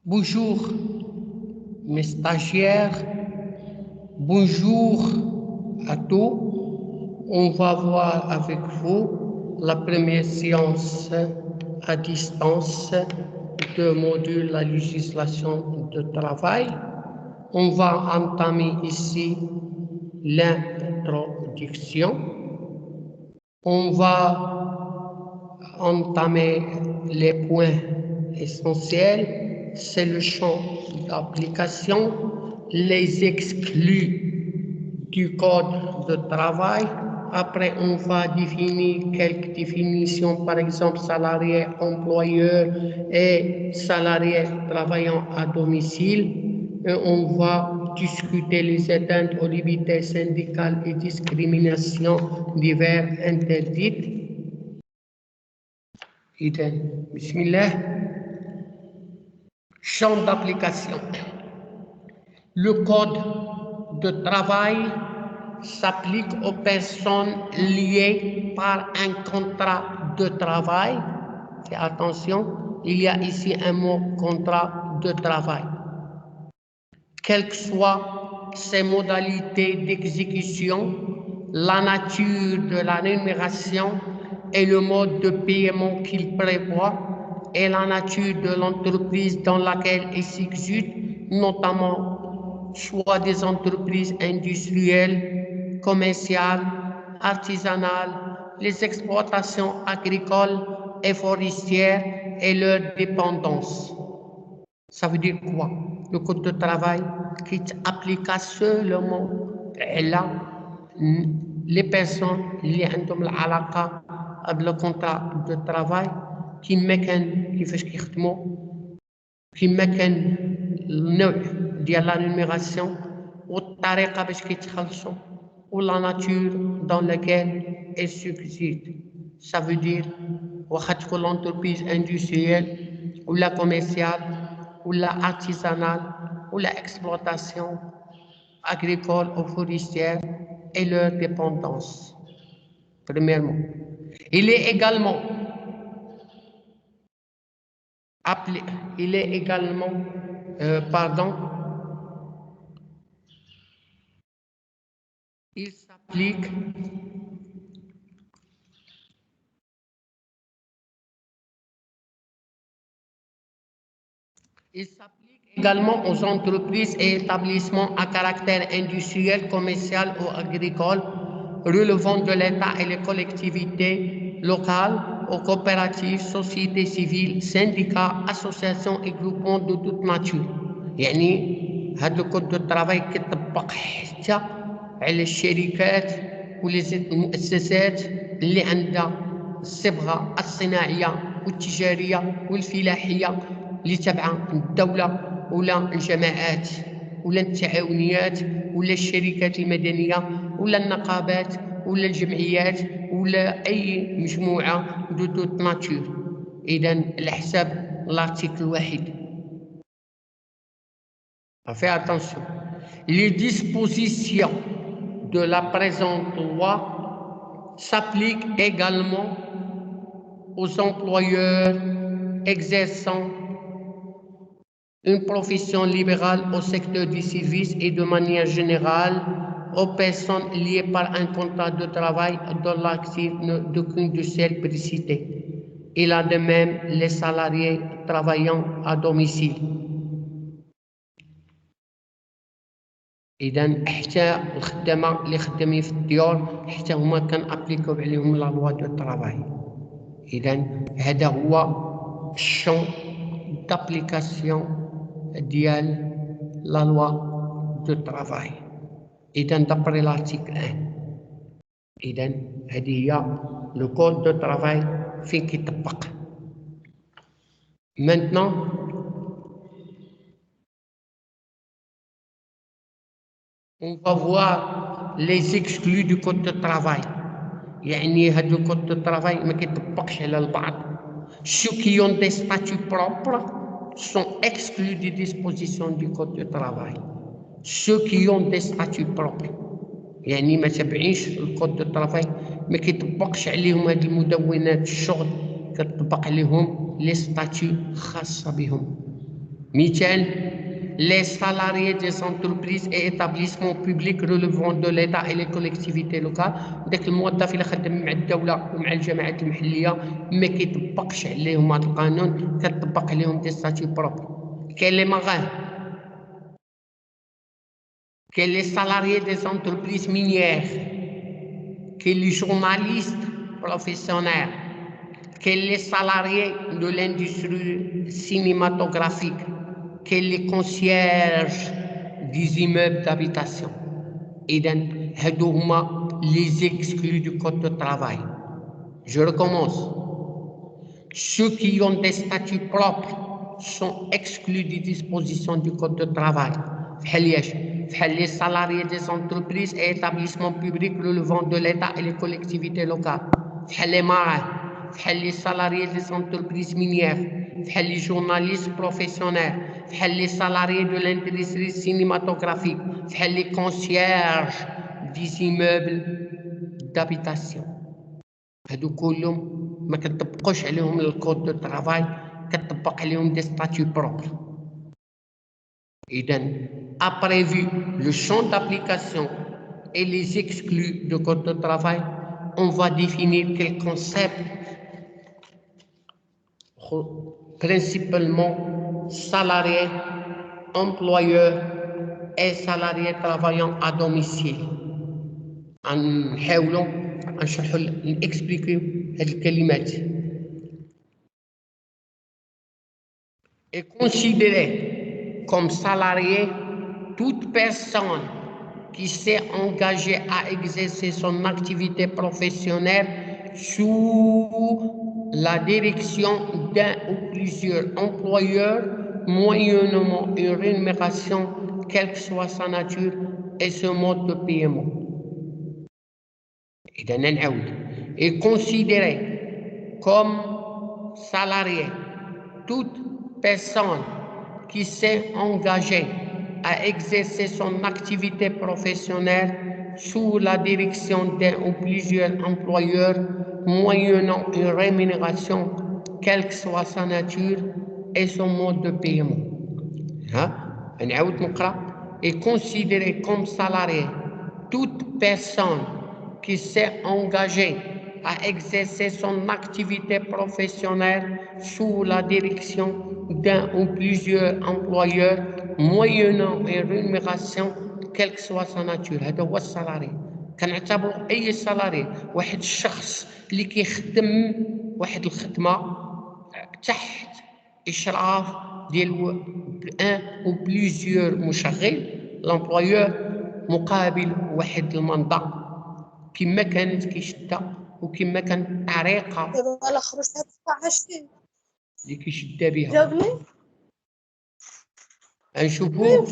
Bonjour mes stagiaires, bonjour à tous. On va voir avec vous la première séance à distance de module la législation de travail. On va entamer ici l'introduction. On va entamer les points essentiels, c'est le champ d'application, les exclus du code de travail. Après, on va définir quelques définitions, par exemple salarié, employeur et salarié travaillant à domicile. Et on va discuter les atteintes aux libertés syndicales et discriminations diverses interdites. Bismillah. Champ d'application. Le code de travail s'applique aux personnes liées par un contrat de travail. Faites attention, il y a ici un mot contrat de travail. Quelles que soient ses modalités d'exécution, la nature de la rémunération et le mode de paiement qu'il prévoit et la nature de l'entreprise dans laquelle il s'exécute, notamment soit des entreprises industrielles, commerciales, artisanales, les exploitations agricoles et forestières et leurs dépendances. Ça veut dire quoi? Le code de travail qui s'applique seulement là les personnes اللي عندهم العلاقة بالcontrat de travail كيما كان كيفاش كيخدموا كيما كان النوع ديال لا ريميراسيون والطريقة باش كيتخلصوا ولا ناتور dans laquelle elle s'exécute. Ça veut dire واخا تكون l'entreprise industrielle ou la commerciale ou la artisanale ou la exploitation agricole ou forestière et leur dépendance. Premièrement, il est également appelé, il s'applique également aux entreprises et établissements à caractère industriel, commercial ou agricole relevant de l'État et les collectivités locales, aux coopératives, sociétés civiles, syndicats, associations et groupements de toute nature. يعني هذا الكود دو الترافاي كيطبق حتى على الشركات والمؤسسات اللي عندها الصبغة الصناعية والتجارية والفلاحية اللي تابعة الدولة ولا الجماعات ولا التعاونيات ولا الشركات المدنية ولا النقابات ولا الجمعيات ولا أي مجموعة دو دوت ناتور. إذا على حساب الارتيكل 1. Faites attention. Les dispositions de la présente loi s'appliquent également aux employeurs exerçant une profession libérale au secteur du service et de manière générale aux personnes liées par un contrat de travail dont l'actif d'aucune de celles précitées. Il a de même les salariés travaillant à domicile. إذا حتى الخدامة اللي خدامين في الديور حتى هما كنابليكو عليهم لا لوا دو طرافاي. إذا هذا هو الشون دابليكاسيون ديال لا لوا دو طرافاي. إذا دابري لارتيكل 1. إذا هذه هي لو كود دو طرافاي فين كيطبق. Maintenant on va voir les exclus du code de travail. يعني هذا الكود دو travail ما كيطبقش على البعض. Ceux qui ont des statuts propres sont exclus des dispositions du code de travail. Ceux qui ont des statuts propres يعني ما تابعينش الكود دو travail ما كيطبقش عليهم هذه المدونات الشغل كتطبق عليهم لي ستاتيو خاصة بهم. مثال les salariés des entreprises et établissements publics relevant de l'État et les collectivités locales. داك الموظف اللي خدم مع الدولة ومع الجماعات المحلية ما كيطبقش عليهم هذا القانون، كتطبق عليهم دي ستاتيو بروبر. كاين اللي ماغاه، كاين لي salariés des entreprises minières، كاين لي journalistes professionnels، كاين لي salariés de l'industrie cinématographique، كاين لي concierges des immeubles d'habitation. إذا هادو هما les exclus du code de travail. Je recommence. Ceux qui ont des statuts propres sont exclus des dispositions du code de travail. فحال les salariés des entreprises et établissements publics relevant de l'État et les collectivités locales. فحال les marins. فحال les salariés des entreprises minières. فحال les journalistes professionnels. فحال les salariés de l'industrie cinématographique. فحال les concierges des immeubles d'habitation. هادو كلهم ما كتطبقوش عليهم الكود دو ترافاي، كتطبق عليهم دي ستاتيو بروبر. إذا après vu le champ d'application et les exclus du code de travail, on va définir quel concept, principalement salarié, employeur et salarié travaillant à domicile. نحاولوا نشرحوا نكسبليكيو هاد الكلمات. Est considéré comme salarié toute personne qui s'est engagée à exercer son activité professionnelle sous la direction d'un ou plusieurs employeurs moyennant une rémunération quelle que soit sa nature et ce mode de paiement. Est considéré comme salarié toute personne qui s'est engagée à exercer son activité professionnelle sous la direction d'un ou plusieurs employeurs moyennant une rémunération quelle que soit sa nature et son mode de paiement. Est considéré comme salarié toute personne qui s'est engagée à exercer son activité professionnelle sous la direction d'un ou plusieurs employeurs moyennant une rémunération quelle que soit sa nature. هذا هو السالاري. كنعتبروا أي سالاري واحد الشخص اللي كيخدم واحد الخدمة تحت إشراف ديال ان او بليزيور مشغل، لامبلويور مقابل واحد المنظر كما كانت كيشدها وكما كانت الطريقه اللي كيشدها بها. نشوفوا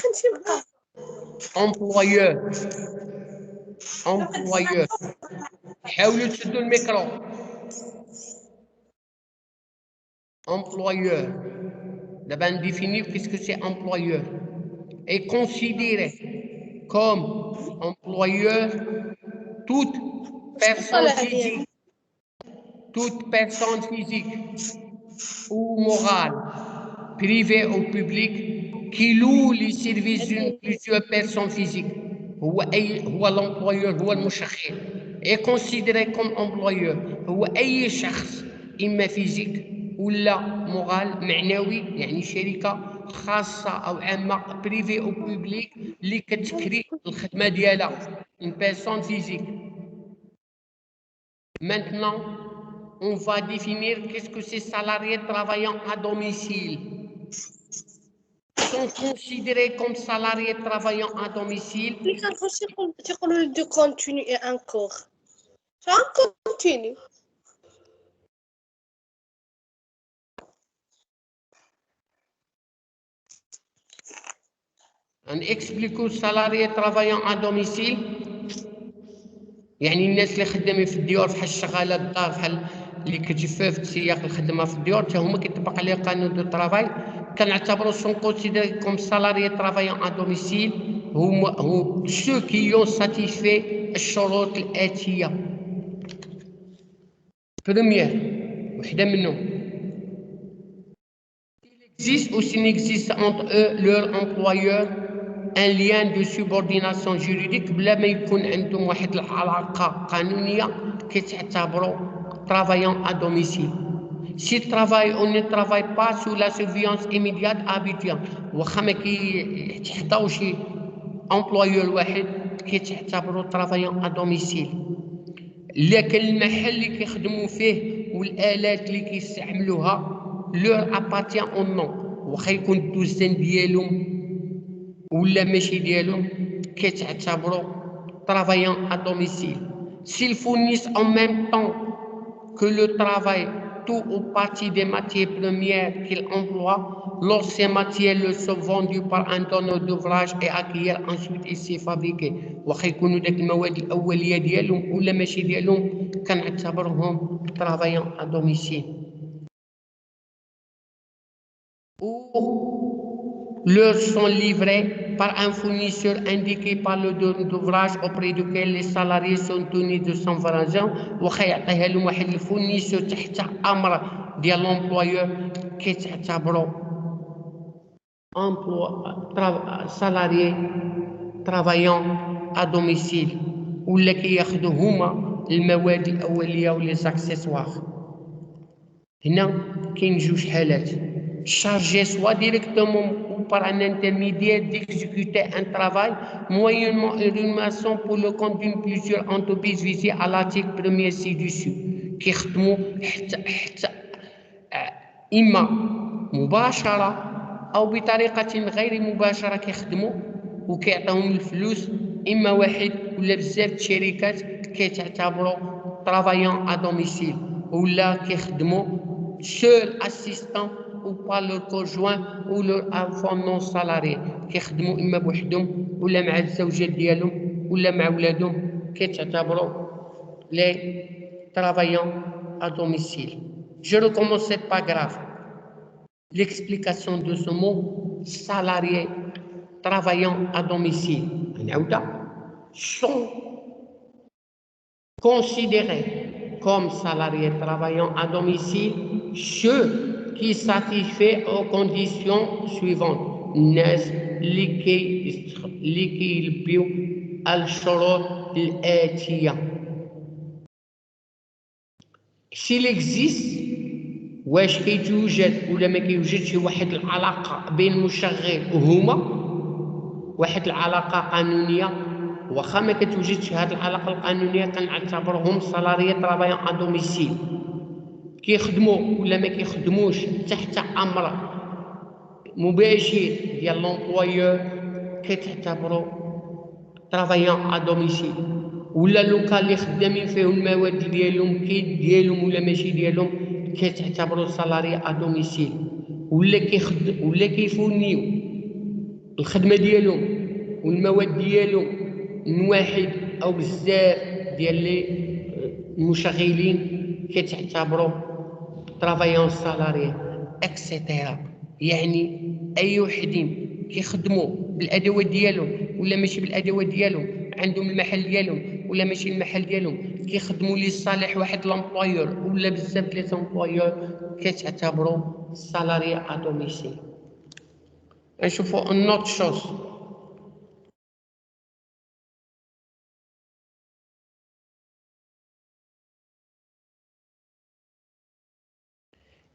امبلويور حاولوا تشدوا الميكرو. employeur. D'abord, définir qu'est-ce que c'est employeur. Est considéré comme employeur toute personne physique ou morale, privée ou publique, qui loue les services d'une plusieurs personnes physiques. هو l'employeur هو المشغل. Est considéré comme employeur هو أي شخص إما فيزيك ولا مورال معنوي، يعني شركة خاصة أو عامة بريفي أو بوبليك اللي كتكري الخدمة ديالها une personne physique. Maintenant, on va définir qu'est-ce que c'est salariés travaillant à domicile. Sont considérés comme salariés travaillant à domicile. De continuer encore. Ça continue. On explique aux salariés travaillant à domicile. يعني الناس اللي خدامين في الديور بحال الشغاله الدار بحال اللي كتشوفها في سياق الخدمه في الديور حتى هما كيطبق عليهم قانون دو طرافاي. كنعتبروا سون كونسيديري كوم سالاريي ترافايون ا دوميسيل هما سو كي يون ساتيسفي الشروط الاتيه. بروميير وحده منهم existe ou s'il n'existe entre eux, leur employeur, un lien de subordination juridique بلا ما يكون عندهم واحد العلاقة قانونية كيتعتبروا travaillant à domicile. S'ils travaillent ou ne travaillent pas sous la surveillance immédiate habituelle واخا ما كيتحداوش شي employeur واحد كيتعتبروا travaillant à domicile. لكن المحل اللي كيخدموا فيه والآلات اللي كيستعملوها leur appartient ou non واخا يكون الدوزان ديالهم ولا ماشي ديالهم كيتعتبروا travaillant à domicile. S'ils fournissent en même temps que le travail tout ou partie des matières premières qu'ils emploient, lorsque ces matières leur sont vendues par un donneur d'ouvrage et acquièrent ensuite ici fabriquées. واخا يكونوا داك المواد الأولية ديالهم ولا ماشي ديالهم كنعتبرهم travaillant à domicile. Ou leur sont livrés par un fournisseur indiqué par le donneur d'ouvrage auprès duquel les salariés sont tenus de s'engager واخا يعطيها لهم واحد الفورنيسور تحت امر ديال لومبلويور كيتعتبروا salariés travaillant à domicile ولا كياخذوا هما المواد الاوليه ولي زاكسيسوار. هنا كاين جوج حالات chargé soit directement ou par un intermédiaire d'exécuter un travail moyennement une rémunération pour le compte d'une plusieurs entreprises visées à l'article 1er ci-dessus كيخدموا حتى إما مباشرة أو بطريقة غير مباشرة كيخدموا وكيعطيهم الفلوس إما واحد ولا بزاف الشركات كيتعتبروا travaillant à domicile ولا كيخدموا seul assistant ou par leur conjoint ou leur enfant non salarié كيخدموا إما بوحدهم ولا مع الزوجات ديالهم ولا مع ولادهم كيتعتبروا les travaillant à domicile. Je recommence, c'est pas grave. L'explication de ce mot salarié travaillant à domicile sont considérés comme salariés travaillant à domicile ceux qui satisfait aux conditions suivantes. الناس اللي كيلبيو الشروط الآتية. S'il existe واش كيتوجد ولا ما كيوجدش واحد العلاقة بين المشغل وهما واحد العلاقة قانونية واخا ما كتوجدش هذه العلاقة القانونية كنعتبرهم salariés travaillant à domicile كيخدموا ولا ما كيخدموش تحت امر مباشر ديال لومبلويور كتعتبروا travaillant à domicile ولا اللوكال اللي خدامين فيهم المواد ديالهم كيد ديالهم ولا ماشي ديالهم كتعتبروا salariés à domicile ولا كيفونيو الخدمه ديالهم والمواد ديالهم من واحد او بزاف ديال لي المشغلين كتعتبروا travaillant salarié اكسيتيرا. يعني اي وحدين كيخدموا بالادوات ديالهم ولا ماشي بالادوات ديالهم عندهم المحل ديالهم ولا ماشي المحل ديالهم كيخدموا لصالح واحد لامبلويور ولا بزاف لي زامبلويور كتعتبروا salarié à domicile. نشوفوا une autre chose.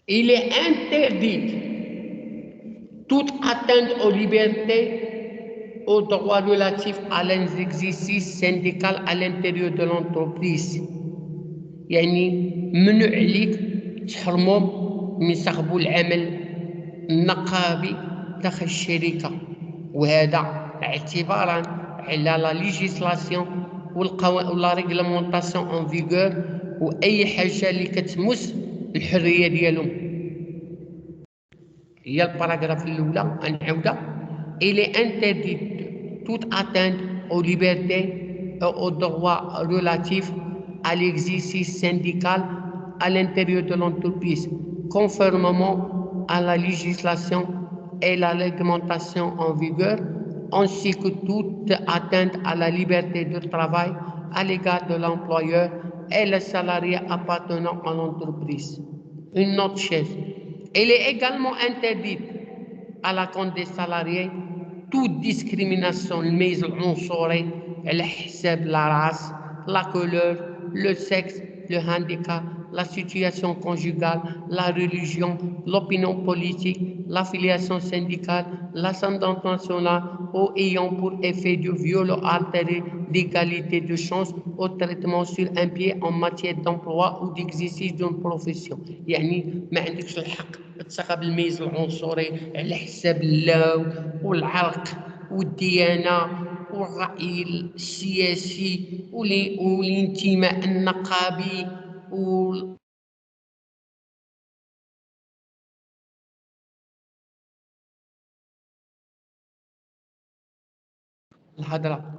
Il est interdit toute atteinte aux libertés, aux droits relatifs à l'exercice syndical à l'intérieur de l'entreprise. يعني ممنوع عليك تحرمهم من يصاحبوا العمل النقابي داخل الشركة وهذا اعتبارا على لا ليجيسلاسيون ولا ريغلامونطاسيون اون فيغور واي حاجة اللي كتمس الحرية ديالهم. هي الباراغراف الأولى نعاودها. Il est interdit toute atteinte aux libertés et aux droits relatifs à l'exercice syndical à l'intérieur de l'entreprise, conformément à la législation et la réglementation en vigueur, ainsi que toute atteinte à la liberté de travail à l'égard de l'employeur et les salariés appartenant à l'entreprise. Une autre chose. Il est également interdit على كونت دي سالاريي toute discrimination الميز العنصري على حساب لا راس لا couleur le sexe le handicap la situation conjugale la religion l'opinion politique l'affiliation syndicale l'ascendance nationale ou ayant pour effet de viol ou altérer l'égalité de chance au traitement sur un pied en matière d'emploi ou d'exercice d'une profession. يعني ما عندكش الحق تساقى بالميز العنصري على حساب اللون والعرق والديانة والرأي السياسي والانتماء النقابي الهضرة.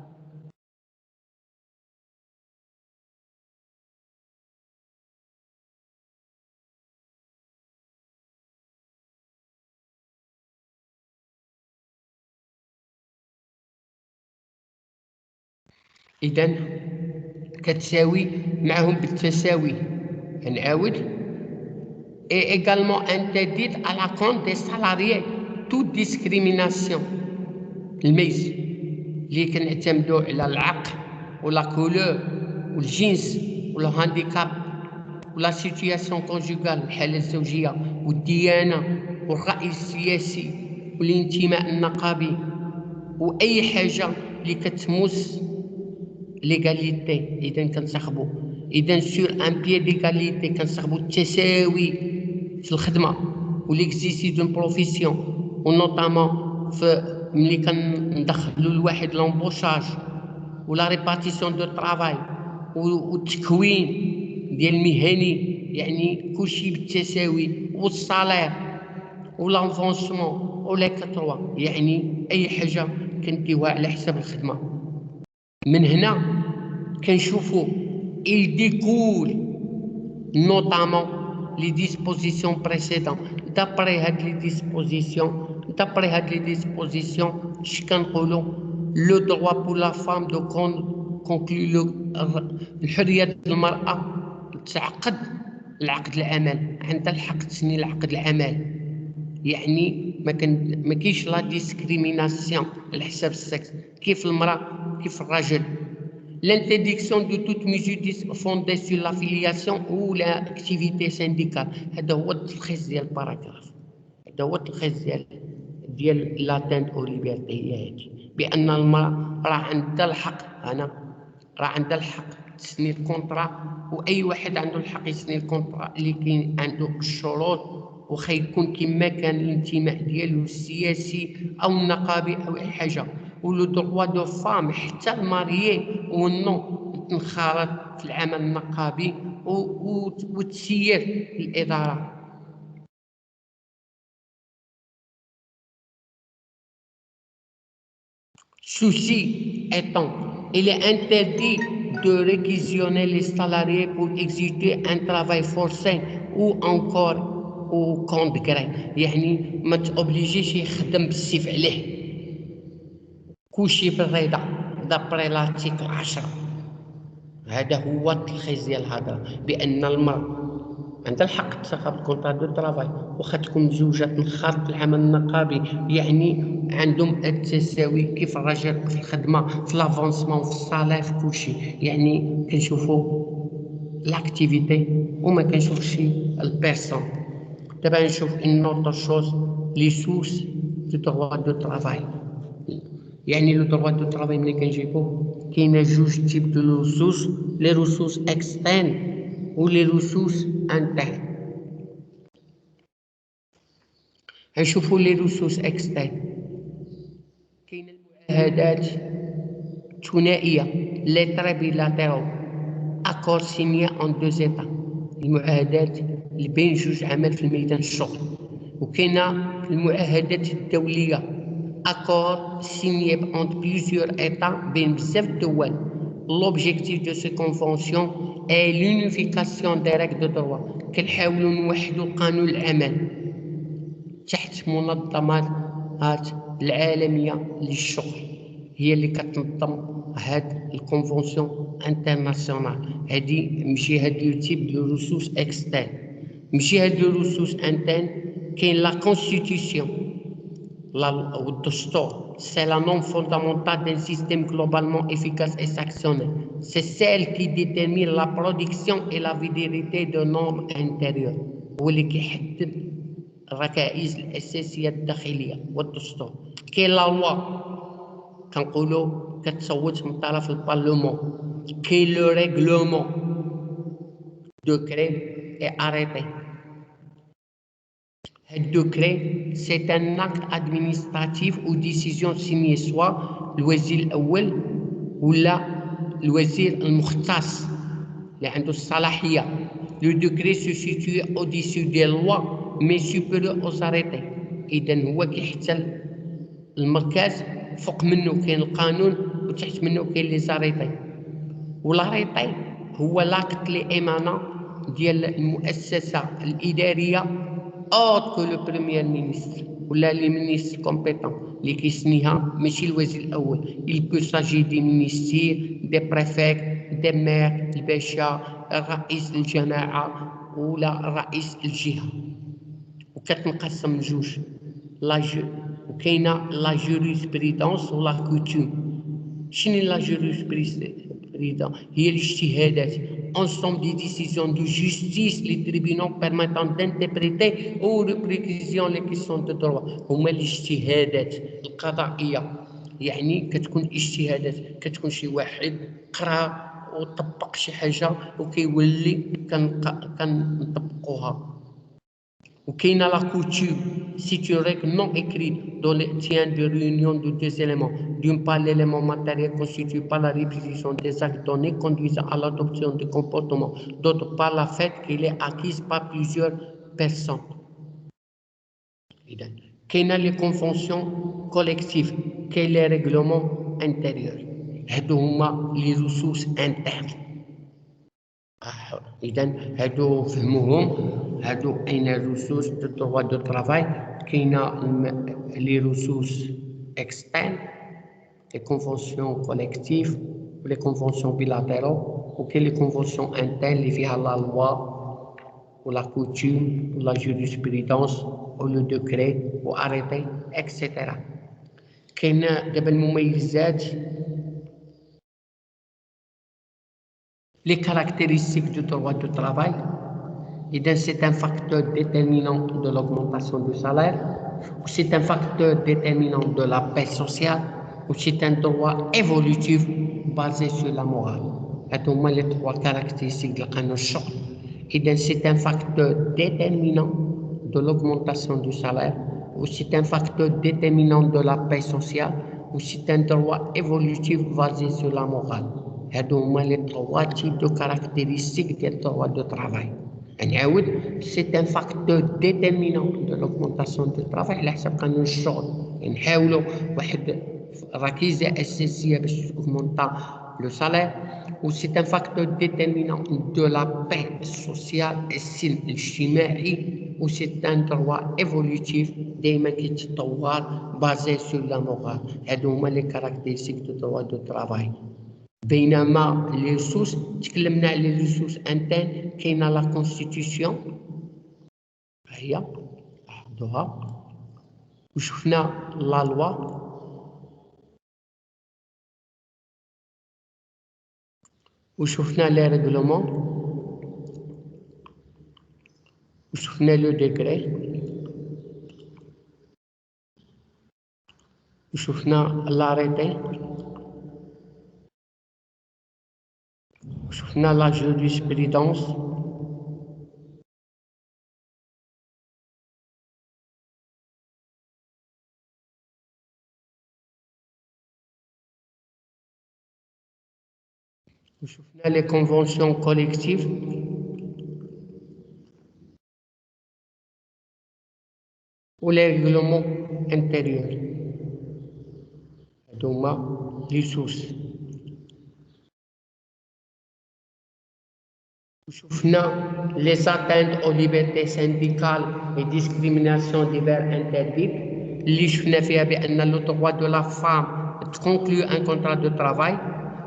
إذن كتساوي معهم بالتساوي. نعاود et également interdite à la compte des salariés toute discrimination. الميز اللي كنعتمدوا على العقل ولا كولور والجنس ولا هانديكاب ولا سيتياسيون كونجوغال الحالة الزوجية والديانة والرأي السياسي والانتماء النقابي وأي حاجة اللي كتمس ليغاليتي. إذا كنصاحبوا إذا سور ان بيي ديغاليتي كنصاحبوا التساوي في الخدمة وليكزيسي دون بروفيسيون ونوطامون في ملي كندخلوا الواحد لومبوشاج ولا ريبارتيسيون دو طرافاي والتكوين ديال المهني يعني كلشي بالتساوي والصالير والانفونسمون ولا كتروا يعني اي حاجه كنديوها على حساب الخدمه. من هنا كنشوفوا il découle notamment les dispositions précédentes. D'après هاد les dispositions اش كنقولوا le droit pour la femme de conclure الحرية المرأة تعقد العقد العمل، عندها الحق تسني العقد العمل. يعني ما كاينش لا ديسكريميناسيون على حساب السكس، كيف المرأة كيف الرجل. L'interdiction de toute mesure fondée sur l'affiliation ou l'activité syndicale. هذا هو التلخيص ديال الباراغراف، هذا هو التلخيص ديال لاتنت او ليبرتي. هي هذه بان المراه راه عندها الحق، راه عندها الحق تسني الكونطرا، واي واحد عنده الحق يسني الكونطرا اللي كاين عنده الشروط، وخا يكون كما كان الانتماء ديالو السياسي او النقابي او اي حاجه. ولو دروا دو فام حتى الماريي والنو تنخرط في العمل النقابي وتسير الاداره. Ceci étant, il est interdit de réquisitionner les salariés pour exécuter un travail forcé ou encore au compte gré. يعني ما تأوبليجيش يخدم بالسيف عليه، كلشي بالرضا دابري لارتيكل 10. هذا هو التلخيص ديال الهضره، بان المراه عندها الحق تاخذ الكونطرا دو طرافاي واخا تكون زوجة تنخرط العمل النقابي، يعني عندهم التساوي كيف الرجل في الخدمه في لافونسمون في الصالير في كلشي. يعني كنشوفوا لاكتيفيتي وما كنشوفش البيرسون. دابا نشوف ان اوتر شوز لي سورس دو droit دو طرافاي. يعني لو droit دو طرافاي ملي كنجيبو كاينه جوج تيب دو ريسورس، لي ريسورس اكسترن و لي ريسورس انترن. نشوفوا لي ريسورس اكسترن. كاينه المعاهدات الثنائيه لي تريبيلاتيرو اكور سينيا اون دو زيتا، المعاهدات اللي بين جوج عمل في الميدان الشغل. وكاينه المعاهدات الدوليه accord signé entre plusieurs États بين بزاف الدول. L'objectif de ces conventions est l'unification des règles de droit. كنحاولوا نوحدوا قانون العمل تحت منظمات العالميه للشغل، هي اللي كتنظم هاد الكونفونسيون انترناسيونال. هادي ماشي هاد لو تيب دو ريسورس اكسترن، ماشي هاد لو ريسورس انترن. كاين لا كونستيتيسيون c'est la norme fondamentale d'un système globalement efficace et sanctionné. C'est celle qui détermine la production et la validité de normes intérieures. واللي كيحدد الركائز الأساسية الداخلية والدستور. كاين لا لوا كنقولوا كتصوت من طرف البرلمان. كاين لو ريغلومون décret et arrêté. Le décret, c'est un acte administratif ou décision signée soit الوزير الأول ولا الوزير المختص اللي عنده الصلاحية. Le décret se situe au-dessus des lois mais supérieur aux arrêtés. إذا هو كيحتل المركز، فوق منه كاين القانون وتحت منه كاين لي زاريتي. والاريتي هو لاكت لي ايمانا ديال المؤسسة الإدارية autre que le premier ministre ولا لي ministre compétent اللي كيسنيها ماشي الوزير الأول. Il peut s'agir des ministères, des préfets, des maires، الباشا، رئيس الجماعة ولا رئيس الجهة. وكتنقسم لجوج وكاينة لا جوريسبريدونس ولا كوتوم. شنو لا جوريسبريدونس؟ هي الاجتهادات ensemble des décisions de justice les tribunaux permettant d'interpréter ou de précision les questions de droit. هما الاجتهادات القضائية. يعني كتكون اجتهادات، كتكون شي واحد قرا وطبق شي حاجة وكيولي كنطبقوها. وكاينه لا coutume, c'est une règle non écrite dont le tient de réunion de deux éléments. D'une part, l'élément matériel constitué par la répétition des actes donnés conduisant à l'adoption de comportements. D'autre part, la fait qu'il est acquise par plusieurs personnes. كاينه les conventions collectives, كاين les règlements intérieurs. هادو هما les ressources internes. إذا هادو فهموهم. هادو أين ressources de droit de travail. كاينة les ressources externes، les conventions collectives ou les conventions bilatérales، وكاين les conventions internes اللي فيها la loi ou la coutume ou la jurisprudence ou le décret ou arrêté etc. كاين دابا المميزات، les caractéristiques du droit du travail. C'est un facteur déterminant de l'augmentation du salaire, ou c'est un facteur déterminant de la paix sociale, ou c'est un droit évolutif basé sur la morale. هما les trois caractéristiques de لقينا الشغل. C'est un facteur déterminant de l'augmentation du salaire, ou c'est un facteur déterminant de la paix sociale, ou c'est un droit évolutif basé sur la morale. هما les trois types de caractéristiques du droit du travail. C'est un facteur déterminant de l'augmentation du travail على حسب قانون الشغل. نحاولوا واحد ركيزة أساسية باش augmenter le salaire. و c'est un facteur déterminant de la paix sociale السلم الاجتماعي. و c'est un droit évolutif دائما كيتطور basé sur la morale. هادو هما les caractéristiques du droit du travail. بينما les ressources تكلمنا على les ressources internes. كاينه لا كونستيتيسيون هي حدوها، وشفنا لا لوا، وشفنا لي ريغلومون، وشفنا لو ديكري، وشفنا لاريتي، وشفنا لا جوريسبريدونس، وشفنا لي كونفونسيون كوليكتيف، و لي ريغلومون انتيريور. هادو هما لي سورس. وشفنا les atteintes aux libertés syndicales et discriminations diverses interdites اللي شفنا فيها بأن le droit de la femme de conclure un contrat de travail.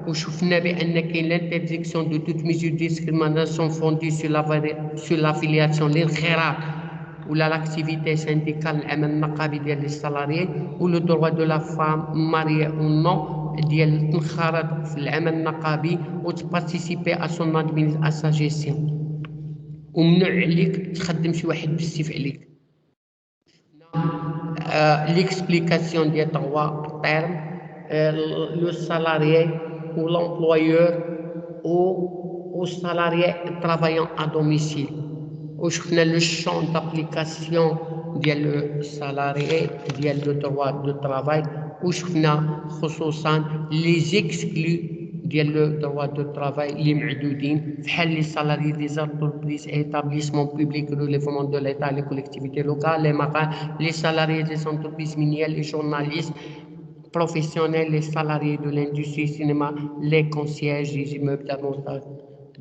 وشفنا بأن كاين l'interdiction de toute mesure de discrimination fondée sur l'affiliation، الانخراط ولا l'activité syndicale العمل النقابي ديال لي سالاريي و لو droit de la femme mariée ou non ديال تنخرط في العمل النقابي و تبارتيسيبي à son admin à sa gestion وممنوع عليك تخدم شي واحد بالسيف عليك. L'explication des trois termes, le salarié ou l'employeur ou salarié travaillant à domicile. وشفنا le champ d'application ديال le salarié ديال le droit de travail وشفنا خصوصا les exclus ديال le droit de travail اللي معدودين بحال les salariés des entreprises et établissements publics relevant de l'État, les collectivités locales, les marins, les salariés des entreprises minières, les journalistes professionnels, les salariés de l'industrie cinéma, les concierges des immeubles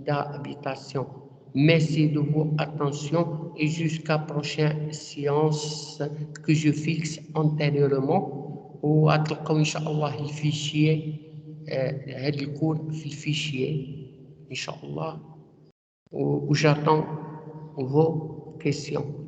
d'habitation. Merci de votre attention et jusqu'à prochaine séance que je fixe antérieurement. وغتلقاو ان شاء الله الفيشيه هذا الكور في الفيشيه ان شاء الله. وجاتون vos questions.